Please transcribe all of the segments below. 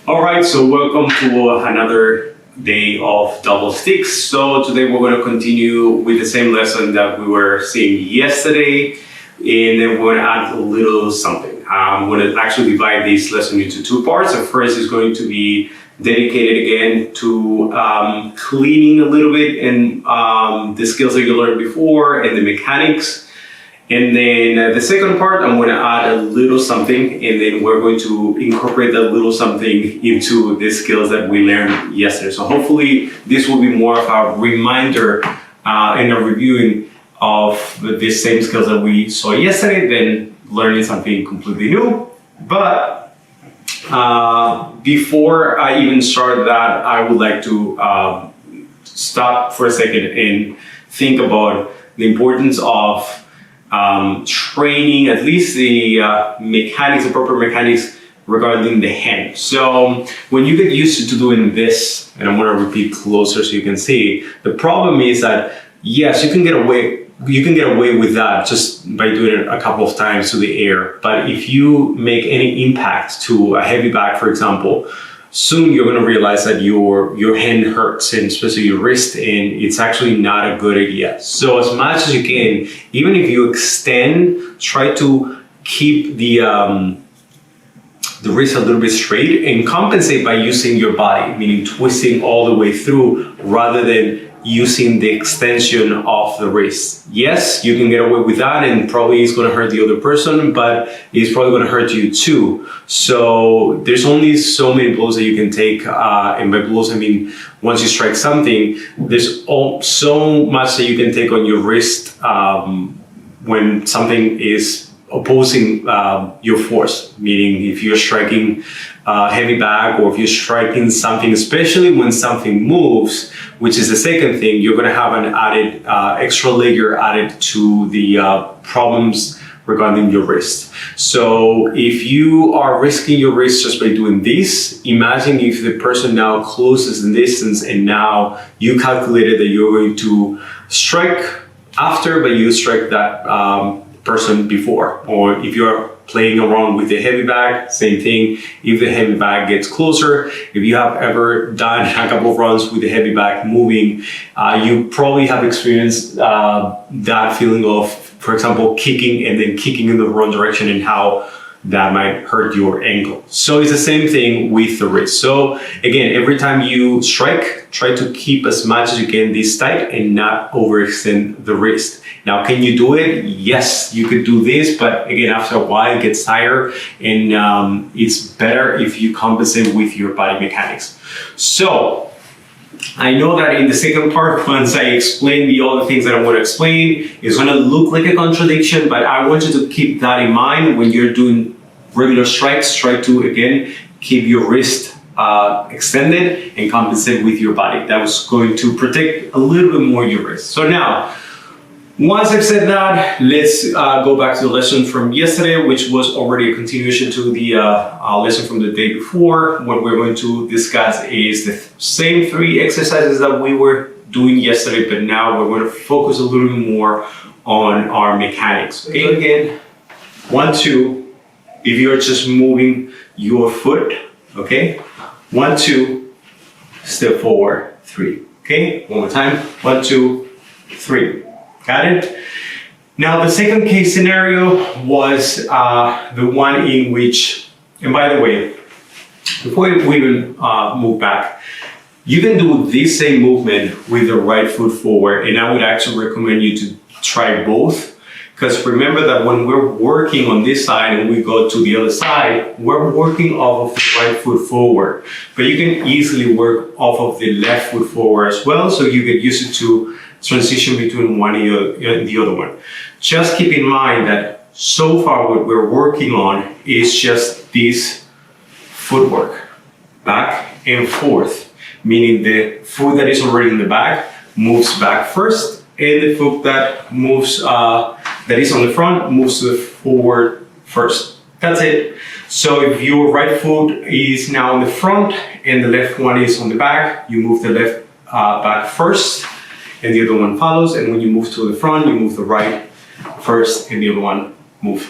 All right, so welcome to another day of double sticks. So today we're going to continue with the same lesson that we were seeing yesterday, and then we're going to add a little something. I'm going to actually divide this lesson into two parts. The first is going to be dedicated again to cleaning a little bit and the skills that you learned before and the mechanics. And then the second part, I'm going to add a little something, and then we're going to incorporate that little something into the skills that we learned yesterday. So hopefully this will be more of a reminder and a reviewing of the same skills that we saw yesterday than learning something completely new. But before I even start that, I would like to stop for a second and think about the importance of training, at least the mechanics, the proper mechanics regarding the hand. So when you get used to doing this, and I'm going to repeat closer so you can see, the problem is that yes, you can get away with that just by doing it a couple of times to the air. But if you make any impact to a heavy bag, for example, soon you're going to realize that your hand hurts, and especially your wrist, and it's actually not a good idea. So as much as you can, even if you extend, try to keep the wrist a little bit straight and compensate by using your body, meaning twisting all the way through rather than using the extension of the wrist. Yes, you can get away with that, and probably it's going to hurt the other person, but it's probably going to hurt you too. So there's only so many blows that you can take, and by blows I mean once you strike something, there's so much that you can take on your wrist when something is opposing your force, meaning if you're striking a heavy bag or if you're striking something, especially when something moves, which is the second thing, you're going to have an added extra layer added to the problems regarding your wrist. So if you are risking your wrist just by doing this, imagine if the person now closes the distance and now you calculated that you're going to strike after, but you strike that person before. Or if you're playing around with the heavy bag, same thing. If the heavy bag gets closer, if you have ever done a couple of runs with the heavy bag moving, you probably have experienced that feeling of, for example, kicking and then kicking in the wrong direction, and how that might hurt your ankle. So it's the same thing with the wrist. So again, every time you strike, try to keep as much as you can this tight and not overextend the wrist. Now, can you do it? Yes, you could do this, but again, after a while it gets tired, and it's better if you compensate with your body mechanics. So I know that in the second part, once I explain the other things that I want to explain, it's going to look like a contradiction, but I want you to keep that in mind when you're doing regular strikes. Try to, again, keep your wrist extended and compensate with your body. That was going to protect a little bit more your wrist. So now, once I've said that, let's go back to the lesson from yesterday, which was already a continuation to the lesson from the day before. What we're going to discuss is the same three exercises that we were doing yesterday, but now we're going to focus a little bit more on our mechanics. Okay, again, 1, 2. If you're just moving your foot, okay? 1, 2, step forward, 3. Okay, one more time. 1, 2, 3. Got it? Now, the second case scenario was the one in which, and by the way, before we even move back, you can do this same movement with the right foot forward, and I would actually recommend you to try both. Because remember that when we're working on this side and we go to the other side, we're working off of the right foot forward. But you can easily work off of the left foot forward as well, so you get used to transition between one and the other one. Just keep in mind that so far what we're working on is just this footwork, back and forth, meaning the foot that is already in the back moves back first, and the foot that moves that is on the front moves to the forward first. That's it. So if your right foot is now on the front and the left one is on the back, you move the left back first, and the other one follows. And when you move to the front, you move the right first, and the other one move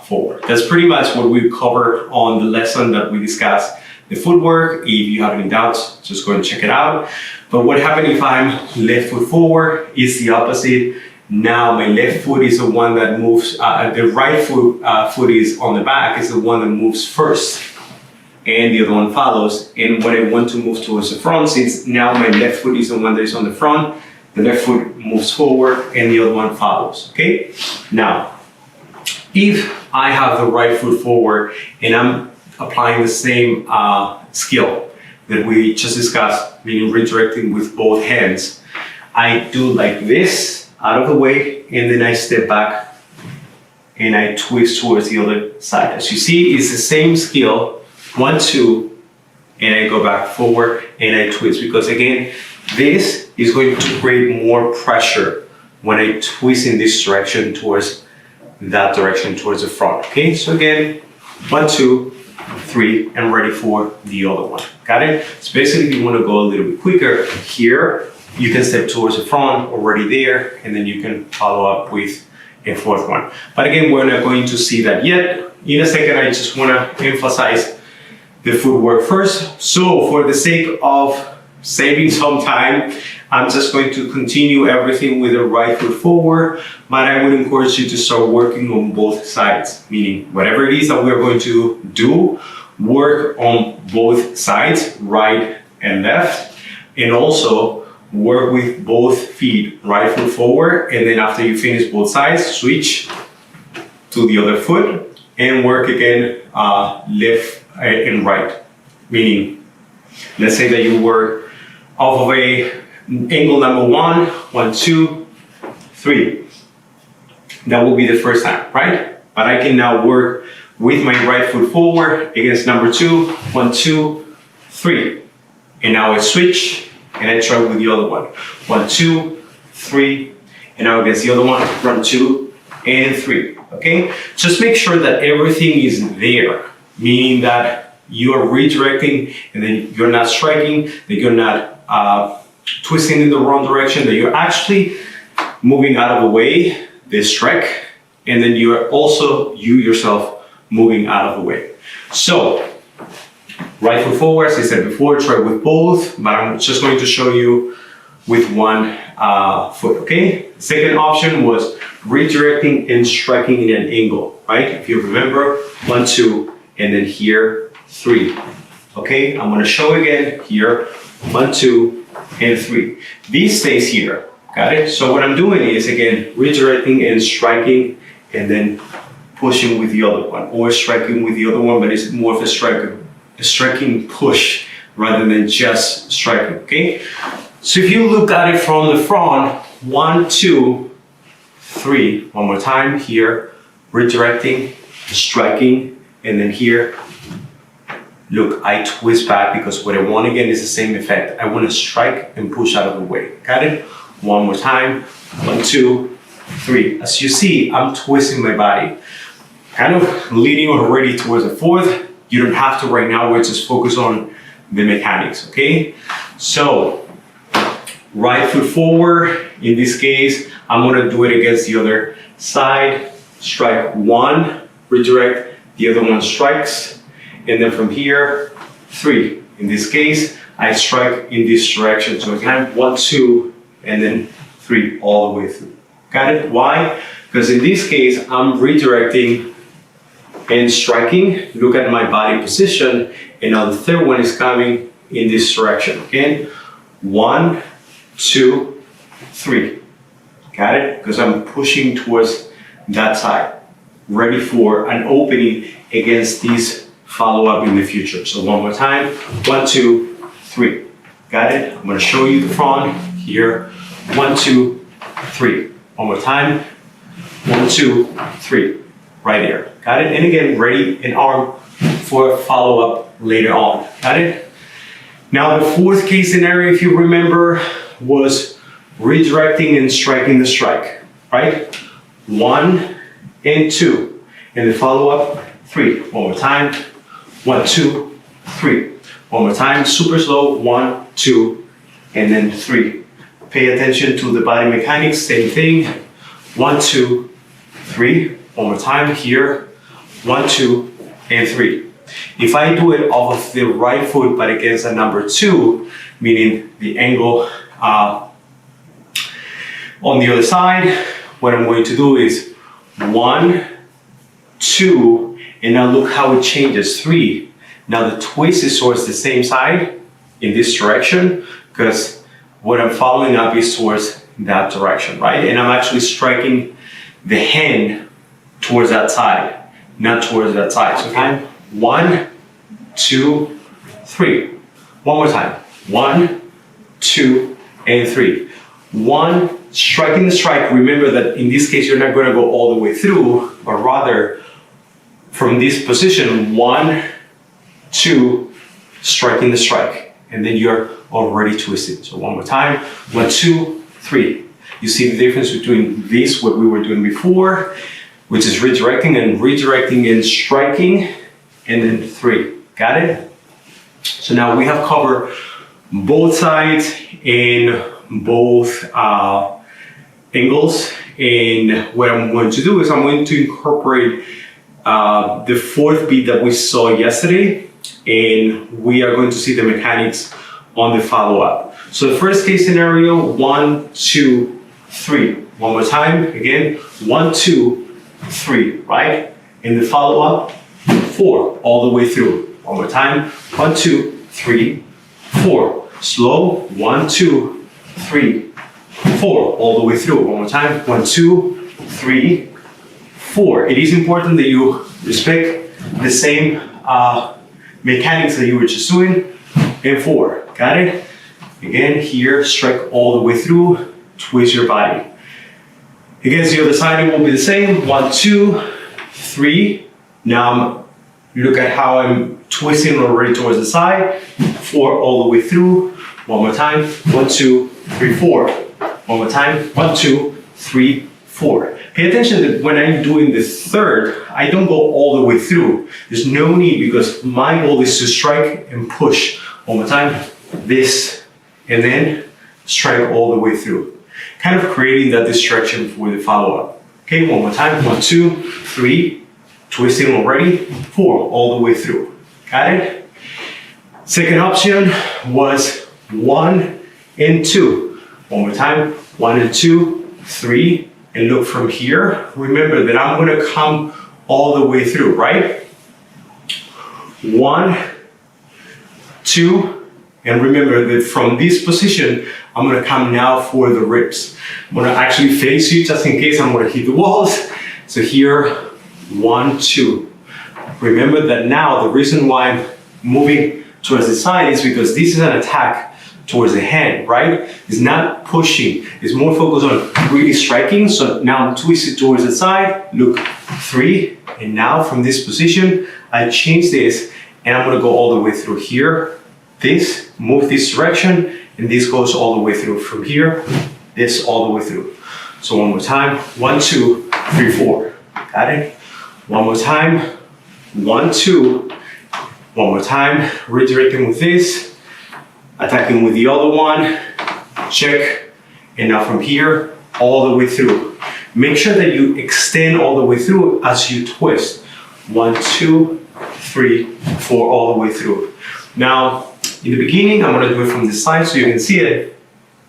forward. That's pretty much what we covered on the lesson that we discussed the footwork. If you have any doubts, just go and check it out. But what happens if I'm left foot forward? It's the opposite. Now my left foot is the one that moves, the right foot is on the back, is the one that moves first, and the other one follows. And when I want to move towards the front, since now my left foot is the one that is on the front, the left foot moves forward and the other one follows, okay? Now, if I have the right foot forward and I'm applying the same skill that we just discussed, meaning redirecting with both hands, I do like this, out of the way, and then I step back and I twist towards the other side. As you see, it's the same skill, 1, 2, and I go back forward and I twist, because again, this is going to create more pressure when I twist in this direction towards that direction, towards the front. Okay, so again, 1, 2, 3, and ready for the other one. Got it? So basically, if you want to go a little bit quicker here, you can step towards the front, already there, and then you can follow up with a fourth one. But again, we're not going to see that yet. In a second, I just want to emphasize the footwork first. So for the sake of saving some time, I'm just going to continue everything with the right foot forward, but I would encourage you to start working on both sides, meaning whatever it is that we're going to do, work on both sides, right and left, and also work with both feet, right foot forward, and then after you finish both sides, switch to the other foot and work again left and right. Meaning, let's say that you were off of a angle number 1, 1, 2, 3. That will be the first time, right? But I can now work with my right foot forward against number 2, 1, 2, 3. And now I switch and I try with the other one. 1, 2, 3, and now against the other one, 1, 2, and 3. Okay? Just make sure that everything is there, meaning that you are redirecting and then you're not striking, that you're not twisting in the wrong direction, that you're actually moving out of the way, this strike, and then you are also, you yourself, moving out of the way. So, right foot forward, as I said before, try with both, but I'm just going to show you with one foot, okay? The second option was redirecting and striking in an angle, right? If you remember, 1, 2, and then here, 3. Okay, I'm gonna show again here, 1, 2, and 3. This stays here, got it? So what I'm doing is, again, redirecting and striking, and then pushing with the other one, or striking with the other one, but it's more of a striking push rather than just striking, okay? So if you look at it from the front, 1, 2, 3, one more time here, redirecting, striking, and then here, look, I twist back because what I want again is the same effect. I want to strike and push out of the way, got it? One more time, 1, 2, 3. As you see, I'm twisting my body, kind of leading already towards the fourth. You don't have to right now, we're just focus on the mechanics, okay? So, right foot forward, in this case, I'm gonna do it against the other side, strike 1, redirect, the other one strikes, and then from here, 3. In this case, I strike in this direction, so again, 1, 2, and then 3 all the way through. Got it? Why? Because in this case, I'm redirecting and striking. Look at my body position, and now the third one is coming in this direction. Again, 1, 2, 3. Got it? Because I'm pushing towards that side, ready for an opening against these follow-up in the future. So one more time, 1, 2, 3. Got it? I'm gonna show you the front here. 1, 2, 3. One more time, 1, 2, 3. Right there. Got it? And again, ready an arm for follow-up later on. Got it? Now the fourth case scenario, if you remember, was redirecting and striking the strike, right? 1 and 2. And the follow-up, 3. One more time. 1, 2, 3. One more time, super slow. 1, 2, and then 3. Pay attention to the body mechanics, same thing. 1, 2, 3. One more time here. 1, 2, and 3. If I do it off of the right foot but against a number 2, meaning the angle on the other side, what I'm going to do is 1, 2, and now look how it changes, 3. Now the twist is towards the same side in this direction because what I'm following up is towards that direction, right? And I'm actually striking the hand towards that side, not towards that side. So time 1, 2, 3. One more time. 1, 2, and 3. 1, striking the strike. Remember that in this case, you're not going to go all the way through, but rather from this position, 1, 2, striking the strike. And then you're already twisted. So one more time. 1, 2, 3. You see the difference between this, what we were doing before, which is redirecting and striking, and then 3. Got it? So now we have covered both sides and both angles. And what I'm going to do is I'm going to incorporate the 4th beat that we saw yesterday, and we are going to see the mechanics on the follow-up. So the first case scenario, 1, 2, 3. One more time, again, 1, 2, 3, right? And the follow-up, 4, all the way through. One more time, 1, 2, 3, 4. Slow, 1, 2, 3, 4, all the way through. One more time, 1, 2, 3, 4. It is important that you respect the same mechanics that you were just doing. And 4, got it? Again, here, strike all the way through, twist your body. Against the other side, it will be the same. 1, 2, 3. Now, look at how I'm twisting already towards the side. 4 all the way through. One more time. 1, 2, 3, 4. One more time. 1, 2, 3, 4. Pay attention that when I'm doing the 3rd, I don't go all the way through. There's no need because my goal is to strike and push. One more time. This, and then strike all the way through. Kind of creating that distraction for the follow-up. Okay, one more time. 1, 2, 3. Twisting already. 4 all the way through. Got it? Second option was 1 and 2. One more time. 1 and 2, 3, and look from here. Remember that I'm going to come all the way through, right? 1, 2, and remember that from this position, I'm going to come now for the ribs. I'm going to actually face you just in case I'm going to hit the walls. So here, 1, 2. Remember that now the reason why I'm moving towards the side is because this is an attack towards the hand, right? It's not pushing. It's more focused on really striking. So now I'm twisted towards the side. Look, 3. And now from this position, I change this and I'm going to go all the way through here. This, move this direction, and this goes all the way through. From here, this all the way through. So one more time. 1, 2, 3, 4. Got it? One more time. 1, 2. One more time. Redirecting with this. Attacking with the other one. Check. And now from here, all the way through. Make sure that you extend all the way through as you twist. 1, 2, 3, 4, all the way through. Now, in the beginning, I'm going to do it from this side so you can see it.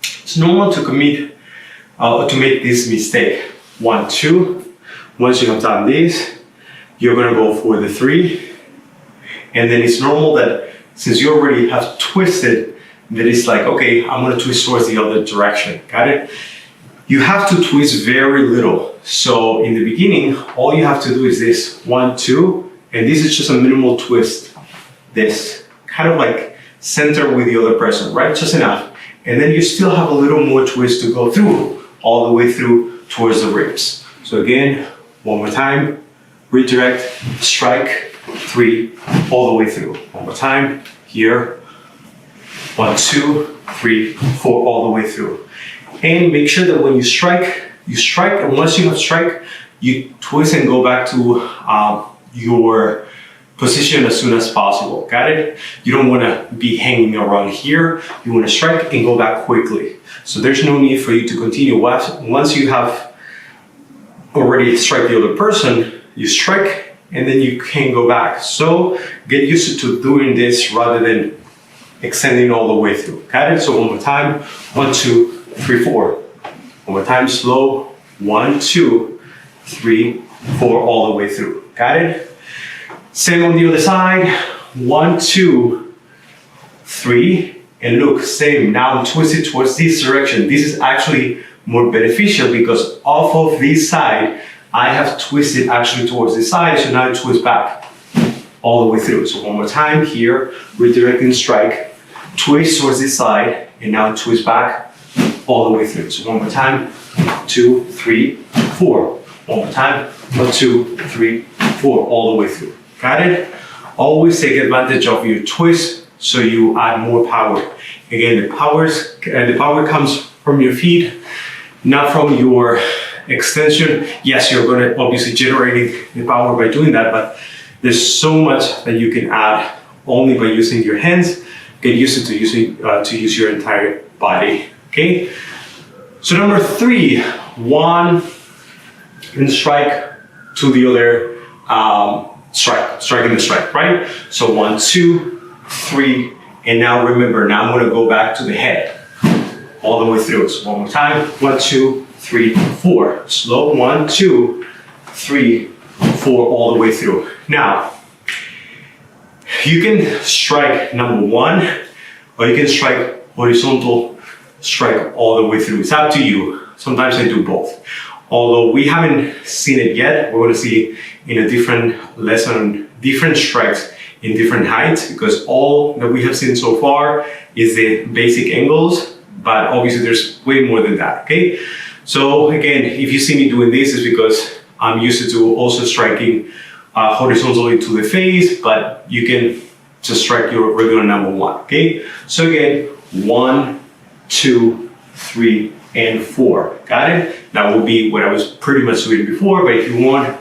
It's normal to make this mistake. 1, 2. Once you have done this, you're going to go for the 3. And then it's normal that since you already have twisted, that it's like, okay, I'm going to twist towards the other direction. Got it? You have to twist very little. So in the beginning, all you have to do is this 1, 2, and this is just a minimal twist. This kind of like center with the other person, right? Just enough. And then you still have a little more twist to go through, all the way through towards the ribs. So again, one more time, redirect, strike, 3, all the way through. One more time, here, 1, 2, 3, 4, all the way through. And make sure that when you strike, and once you have strike, you twist and go back to your position as soon as possible. Got it? You don't want to be hanging around here. You want to strike and go back quickly. So there's no need for you to continue. Once you have already struck the other person, you strike and then you can go back. So get used to doing this rather than extending all the way through. Got it? So one more time. 1, 2, 3, 4. One more time, slow. 1, 2, 3, 4, all the way through. Got it? Same on the other side. 1, 2, 3. And look, same. Now twist it towards this direction. This is actually more beneficial because off of this side, I have twisted actually towards this side. So now I twist back all the way through. So one more time here, redirecting strike, twist towards this side, and now twist back all the way through. So one more time, 2, 3, 4. One more time, 1, 2, 3, 4, all the way through. Got it? Always take advantage of your twist so you add more power. Again, the power comes from your feet, not from your extension. Yes, you're going to obviously generate the power by doing that, but there's so much that you can add only by using your hands. Get used to use your entire body. Okay. So number 3, 1 and strike to the other striking the strike, right? So 1, 2, 3, and now remember, now I'm going to go back to the head all the way through. So one more time, 1, 2, 3, 4. Slow, 1, 2, 3, 4, all the way through. Now, you can strike number 1, or you can strike horizontal strike all the way through. It's up to you. Sometimes I do both. Although we haven't seen it yet, we're going to see in a different lesson, different strikes in different heights, because all that we have seen so far is the basic angles, but obviously there's way more than that, okay? So again, if you see me doing this, it's because I'm used to also striking horizontally to the face, but you can just strike your regular number 1, okay? So again, 1, 2, 3, and 4. Got it? That will be what I was pretty much doing before, but if you want,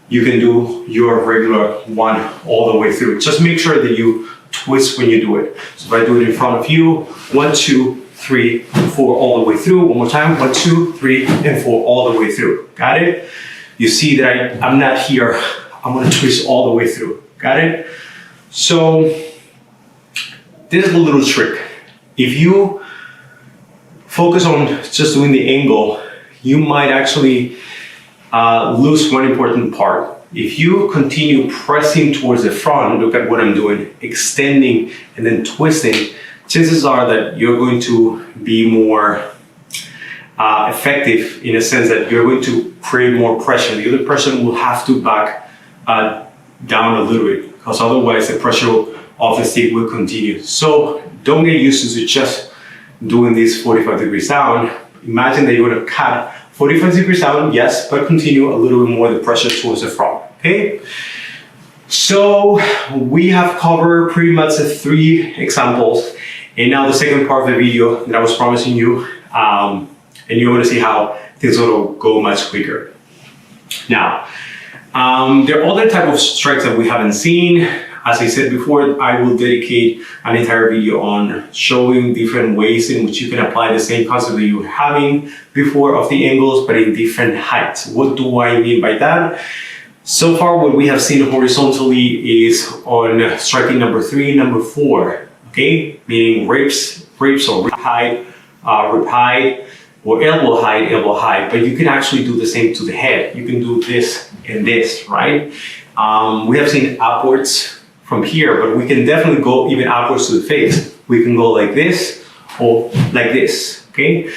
you can do your regular 1 all the way through. Just make sure that you twist when you do it. So if I do it in front of you, 1, 2, 3, 4, all the way through. One more time, 1, 2, 3, and 4, all the way through. Got it? You see that I'm not here. I'm gonna twist all the way through. Got it? So this is a little trick. If you focus on just doing the angle, you might actually lose one important part. If you continue pressing towards the front, look at what I'm doing, extending and then twisting, chances are that you're going to be more effective in a sense that you're going to create more pressure. The other person will have to back down a little bit, because otherwise the pressure of the stick will continue. So don't get used to just doing this 45 degrees down. Imagine that you're going to cut 45 degrees down, yes, but continue a little bit more the pressure towards the front, okay? So we have covered pretty much the 3 examples, and now the second part of the video that I was promising you, and you're going to see how things will go much quicker. Now, there are other type of strikes that we haven't seen. As I said before, I will dedicate an entire video on showing different ways in which you can apply the same concept that you were having before of the angles, but in different heights. What do I mean by that? So far, what we have seen horizontally is on striking number 3, number 4, okay? Meaning ribs or rib height, or elbow height, but you can actually do the same to the head. You can do this and this, right? We have seen upwards from here, but we can definitely go even upwards to the face. We can go like this or like this, okay?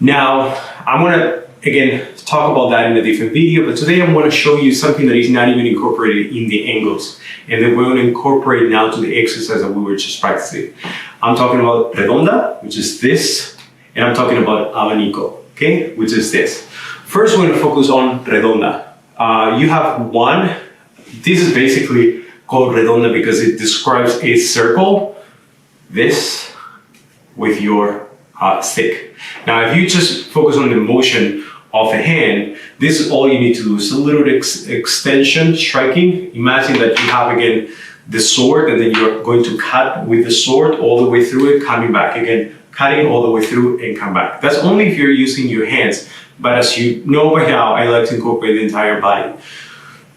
Now, I'm gonna, again, talk about that in a different video, but today I'm gonna show you something that is not even incorporated in the angles, and then we're gonna incorporate now to the exercise that we were just practicing. I'm talking about Redonda, which is this, and I'm talking about Abanico, okay, which is this. First, we're gonna focus on Redonda. You have 1, this is basically called Redonda because it describes a circle, this, with your stick. Now, if you just focus on the motion of the hand, this is all you need to do. It's a little extension, striking. Imagine that you have, again, the sword, and then you're going to cut with the sword all the way through it, coming back. Again, cutting all the way through and come back. That's only if you're using your hands. But as you know by now, I like to incorporate the entire body.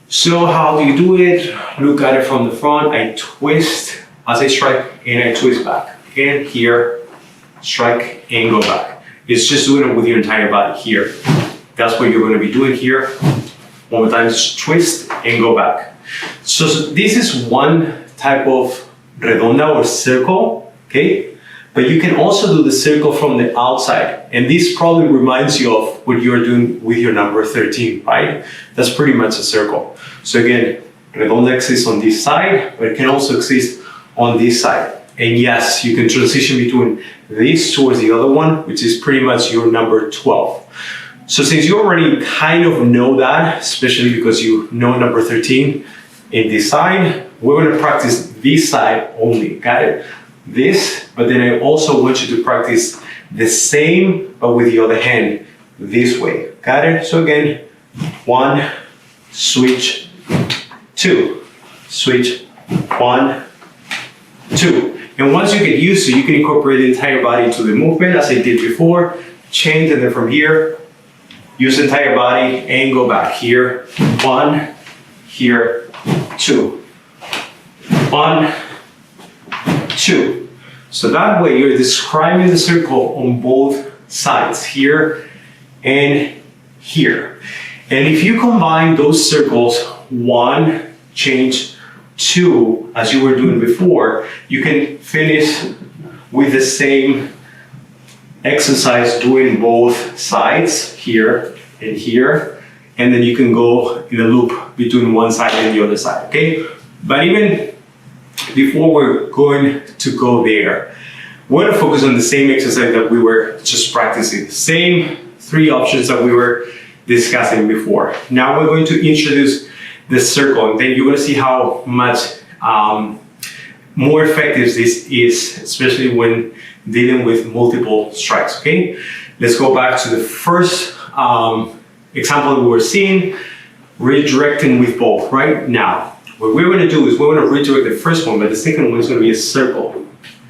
So how do you do it? Look at it from the front. I twist as I strike and I twist back. Again, here, strike and go back. It's just doing it with your entire body here. That's what you're going to be doing here. One more time, just twist and go back. So this is one type of redonda or circle, okay? But you can also do the circle from the outside. And this probably reminds you of what you're doing with your number 13, right? That's pretty much a circle. So again, redonda exists on this side, but it can also exist on this side. And yes, you can transition between this towards the other one, which is pretty much your number 12. So since you already kind of know that, especially because you know number 13 in this side, we're going to practice this side only, got it? This, but then I also want you to practice the same, but with the other hand, this way, got it? So again, 1, switch, 2, switch, 1, 2. And once you get used to it, you can incorporate the entire body into the movement as I did before, change, and then from here, use the entire body and go back. Here, 1, here, 2. 1, 2. So that way you're describing the circle on both sides, here and here. And if you combine those circles, 1, change, 2, as you were doing before, you can finish with the same exercise doing both sides, here and here, and then you can go in a loop between one side and the other side, okay? But even before we're going to go there, we're going to focus on the same exercise that we were just practicing, same 3 options that we were discussing before. Now we're going to introduce the circle, and then you're going to see how much more effective this is, especially when dealing with multiple strikes, okay? Let's go back to the first example we were seeing, redirecting with both, right? Now, what we're going to do is we're going to redirect the first one, but the second one is going to be a circle.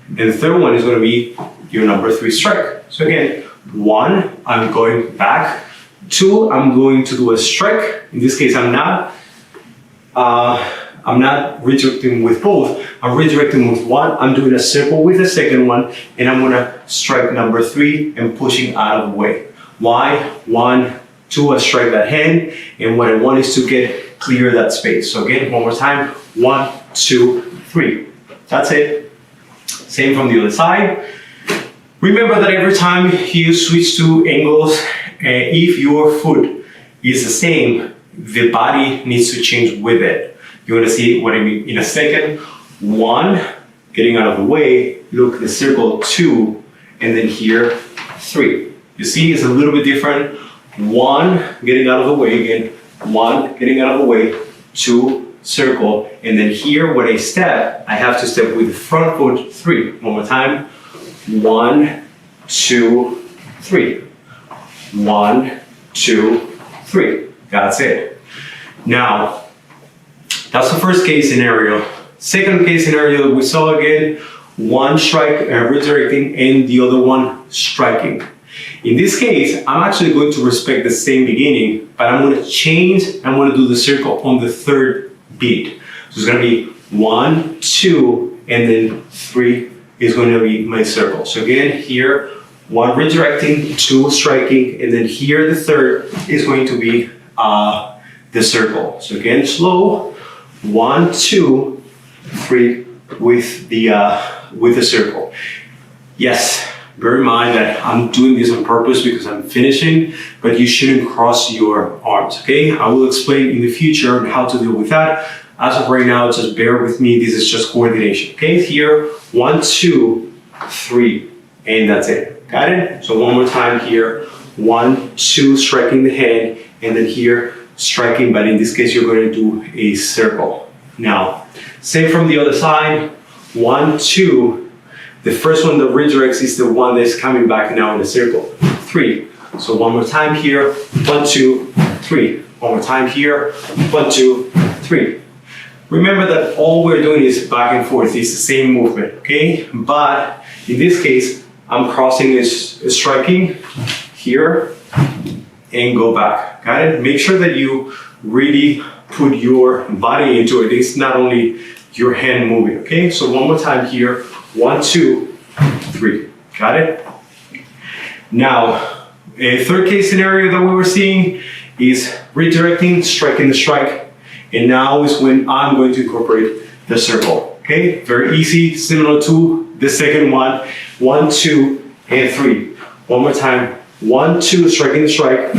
And the third one is going to be your number 3 strike. So again, 1, I'm going back. 2, I'm going to do a strike. In this case, I'm not redirecting with both. I'm redirecting with 1. I'm doing a circle with the second one, and I'm gonna strike number 3 and pushing out of the way. Why? 1, 2, I strike that hand, and what I want is to clear that space. So again, one more time, 1, 2, 3. That's it. Same from the other side. Remember that every time you switch to angles, if your foot is the same, the body needs to change with it. You're gonna see what I mean in a second. 1, getting out of the way, look, the circle, 2, and then here, 3. You see, it's a little bit different. 1, getting out of the way again. 1, getting out of the way, 2, circle, and then here when I step, I have to step with the front foot, 3. One more time. 1, 2, 3. 1, 2, 3. That's it. Now, that's the first case scenario. Second case scenario that we saw again, 1 strike redirecting and the other one striking. In this case, I'm actually going to respect the same beginning, but I'm going to change. I'm going to do the circle on the 3rd beat. So it's going to be 1, 2, and then 3 is going to be my circle. So again, here, 1 redirecting, 2 striking, and then here the 3rd is going to be the circle. So again, slow, 1, 2, 3 with the circle. Yes, bear in mind that I'm doing this on purpose because I'm finishing, but you shouldn't cross your arms, okay? I will explain in the future how to deal with that. As of right now, just bear with me. This is just coordination, okay? Here, 1, 2, 3, and that's it. Got it? So one more time here, 1, 2, striking the hand, and then here, striking, but in this case, you're going to do a circle. Now, same from the other side, 1, 2, the first one that redirects is the one that's coming back now in the circle, 3. So one more time here, 1, 2, 3. One more time here, 1, 2, 3. Remember that all we're doing is back and forth, it's the same movement, okay? But in this case, I'm crossing this, striking here and go back, got it? Make sure that you really put your body into it. It's not only your hand moving, okay? So one more time here. 1, 2, 3. Got it? Now, a third case scenario that we were seeing is redirecting, striking the strike. And now is when I'm going to incorporate the circle, okay? Very easy, similar to the second one. 1, 2, and 3. One more time. 1, 2, striking the strike,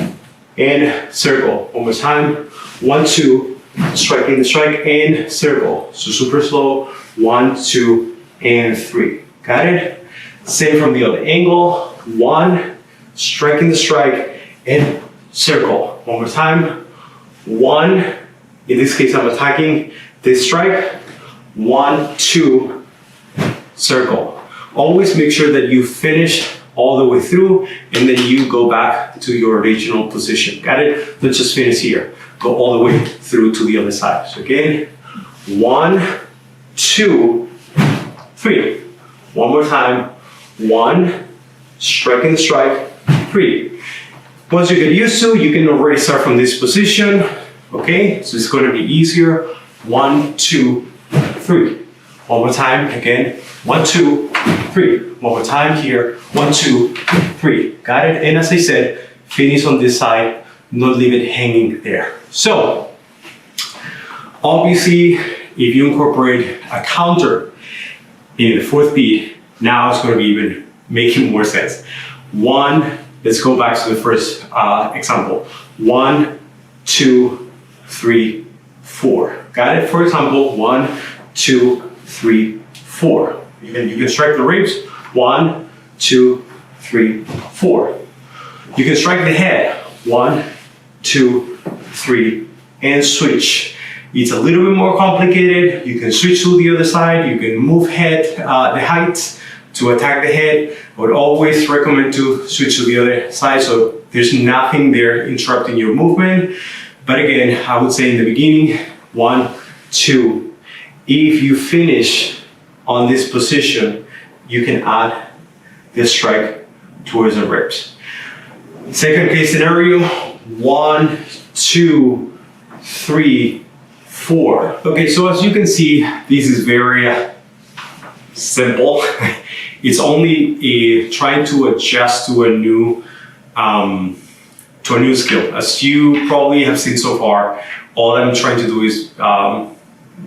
and circle. One more time. 1, 2, striking the strike, and circle. So super slow. 1, 2, and 3. Got it? Same from the other angle. 1, striking the strike, and circle. One more time. 1, in this case I'm attacking this strike. 1, 2, circle. Always make sure that you finish all the way through and then you go back to your original position. Got it? Let's just finish here. Go all the way through to the other side. So again, 1, 2, 3. One more time. 1, striking the strike, 3. Once you get used to, you can already start from this position. Okay, so it's going to be easier. 1, 2, 3. One more time, again. 1, 2, 3. One more time here. 1, 2, 3. Got it? And as I said, finish on this side, not leave it hanging there. So, obviously, if you incorporate a counter in the fourth beat, now it's going to be even making more sense. 1, let's go back to the first example. 1, 2, 3, 4. Got it? For example, 1, 2, 3, 4. You can strike the ribs. 1, 2, 3, 4. You can strike the head. 1, 2, 3, and switch. It's a little bit more complicated. You can switch to the other side. You can move the height to attack the head. I would always recommend to switch to the other side so there's nothing there interrupting your movement. But again, I would say in the beginning, 1, 2. If you finish on this position, you can add the strike towards the ribs. Second case scenario, 1, 2, 3, 4. Okay, so as you can see, this is very simple. It's only trying to adjust to a new skill. As you probably have seen so far, all I'm trying to do is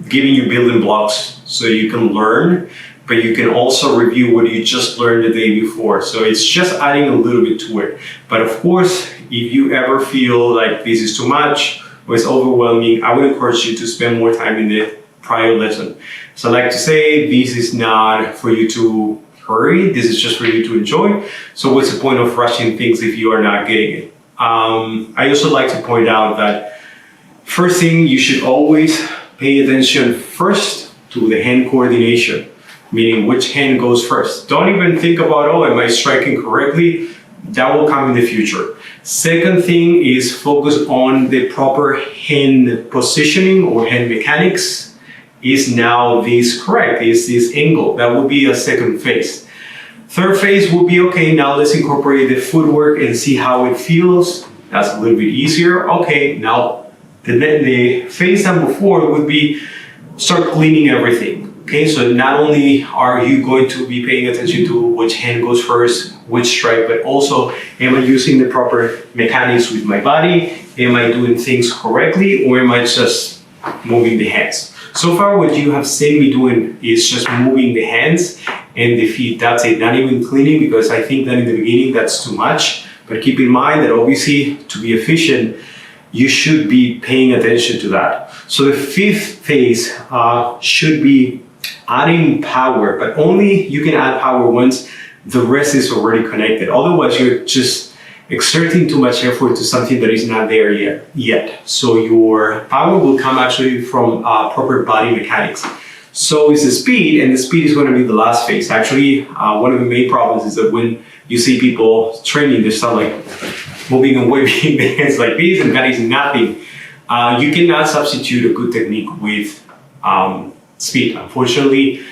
giving you building blocks so you can learn, but you can also review what you just learned the day before. So it's just adding a little bit to it. But of course, if you ever feel like this is too much or it's overwhelming, I would encourage you to spend more time in the prior lesson. So I like to say, this is not for you to hurry, this is just for you to enjoy. So what's the point of rushing things if you are not getting it? I also like to point out that first thing, you should always pay attention first to the hand coordination, meaning which hand goes first. Don't even think about, oh, am I striking correctly? That will come in the future. Second thing is focus on the proper hand positioning or hand mechanics. Is now this correct? Is this angle? That will be a second phase. Third phase will be, okay, now let's incorporate the footwork and see how it feels. That's a little bit easier. Okay, now the phase number 4 would be start cleaning everything. Okay, so not only are you going to be paying attention to which hand goes first, which strike, but also, am I using the proper mechanics with my body? Am I doing things correctly, or am I just moving the hands? So far, what you have seen me doing is just moving the hands and the feet. That's it, not even cleaning, because I think that in the beginning, that's too much. But keep in mind that obviously, to be efficient, you should be paying attention to that. So the fifth phase should be adding power, but only you can add power once the rest is already connected. Otherwise, you're just exerting too much effort to something that is not there yet. So your power will come actually from proper body mechanics. So is the speed, and the speed is going to be the last phase. Actually, one of the main problems is that when you see people training, they start like moving and waving their hands like this, and that is nothing. You cannot substitute a good technique with speed. Unfortunately,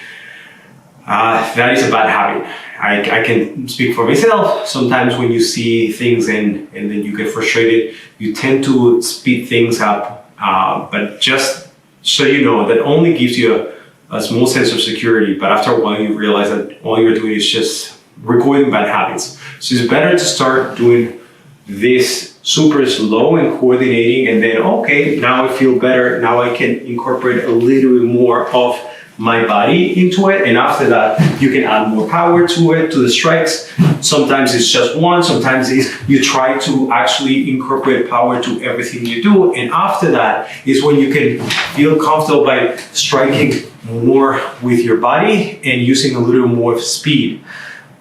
that is a bad habit. I can speak for myself. Sometimes when you see things and then you get frustrated, you tend to speed things up But just so you know, that only gives you a small sense of security, but after a while you realize that all you're doing is just recording bad habits. So it's better to start doing this super slow and coordinating, and then, okay, now I feel better. Now I can incorporate a little bit more of my body into it. And after that, you can add more power to it, to the strikes. Sometimes it's just one, sometimes it's, you try to actually incorporate power to everything you do. And after that is when you can feel comfortable by striking more with your body and using a little more speed.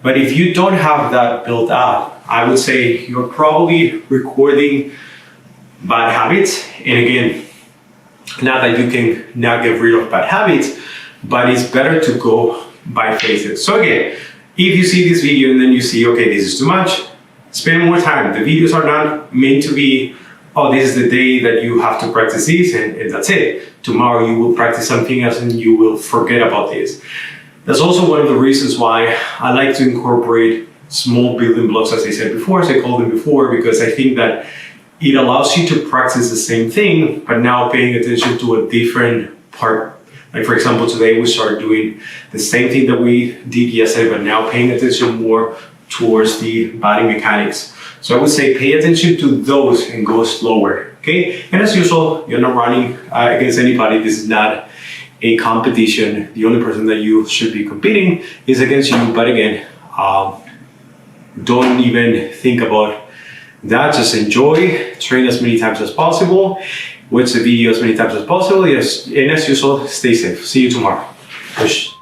But if you don't have that built up, I would say you're probably recording bad habits. And again, not that you can now get rid of bad habits, but it's better to go by phases. So again, if you see this video and then you see, okay, this is too much, spend more time. The videos are not meant to be, oh, this is the day that you have to practice this and that's it. Tomorrow you will practice something else and you will forget about this. That's also one of the reasons why I like to incorporate small building blocks, as I said before, as I called them before, because I think that it allows you to practice the same thing, but now paying attention to a different part. Like for example, today we started doing the same thing that we did yesterday, but now paying attention more towards the body mechanics. So I would say pay attention to those and go slower, okay? And as usual, you're not running against anybody. This is not a competition. The only person that you should be competing is against you. But again, don't even think about that. Just enjoy, train as many times as possible, watch the video as many times as possible. Yes, and as usual, stay safe. See you tomorrow. Push.